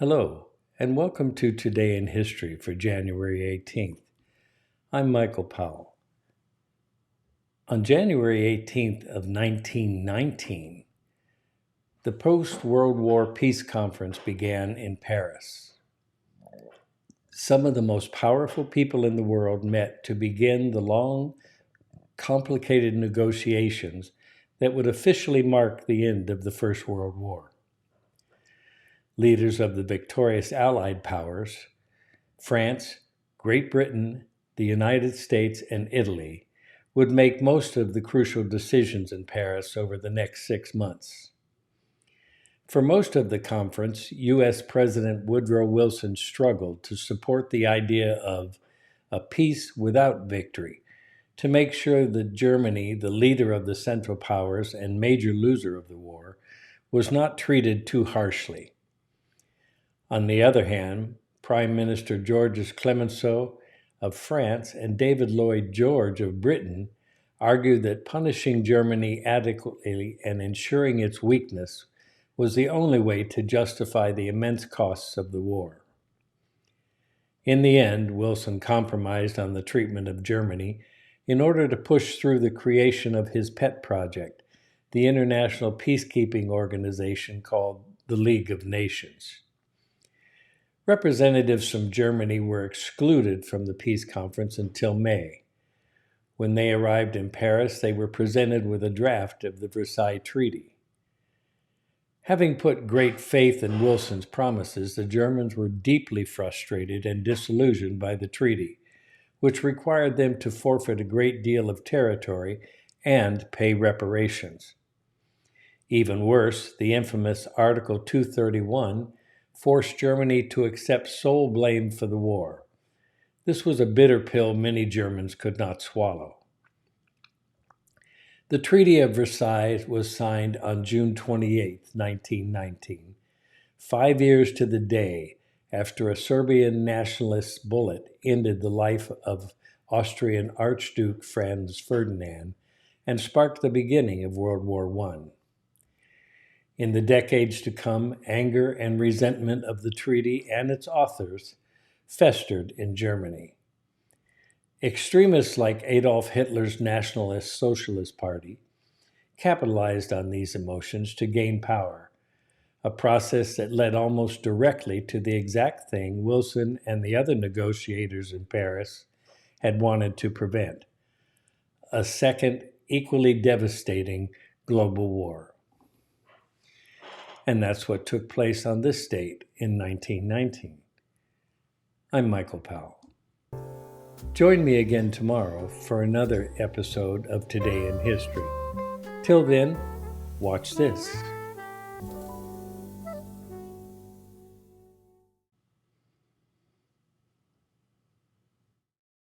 Hello, and welcome to Today in History for January 18th. I'm Michael Powell. On January 18th of 1919, the post-World War Peace Conference began in Paris. Some of the most powerful people in the world met to begin the long, complicated negotiations that would officially mark the end of the First World War. Leaders of the victorious Allied powers, France, Great Britain, the United States, and Italy, would make most of the crucial decisions in Paris over the next 6 months. For most of the conference, U.S. President Woodrow Wilson struggled to support the idea of a peace without victory, to make sure that Germany, the leader of the Central Powers and major loser of the war, was not treated too harshly. On the other hand, Prime Minister Georges Clemenceau of France and David Lloyd George of Britain argued that punishing Germany adequately and ensuring its weakness was the only way to justify the immense costs of the war. In the end, Wilson compromised on the treatment of Germany in order to push through the creation of his pet project, the international peacekeeping organization called the League of Nations. Representatives from Germany were excluded from the peace conference until May. When they arrived in Paris, they were presented with a draft of the Versailles Treaty. Having put great faith in Wilson's promises, the Germans were deeply frustrated and disillusioned by the treaty, which required them to forfeit a great deal of territory and pay reparations. Even worse, the infamous Article 231 forced Germany to accept sole blame for the war. This was a bitter pill many Germans could not swallow. The Treaty of Versailles was signed on June 28, 1919, 5 years to the day after a Serbian nationalist's bullet ended the life of Austrian Archduke Franz Ferdinand and sparked the beginning of World War I. In the decades to come, anger and resentment of the treaty and its authors festered in Germany. Extremists like Adolf Hitler's Nationalist Socialist Party capitalized on these emotions to gain power, a process that led almost directly to the exact thing Wilson and the other negotiators in Paris had wanted to prevent: a second, equally devastating global war. And that's what took place on this date in 1919. I'm Michael Powell. Join me again tomorrow for another episode of Today in History. Till then, watch this.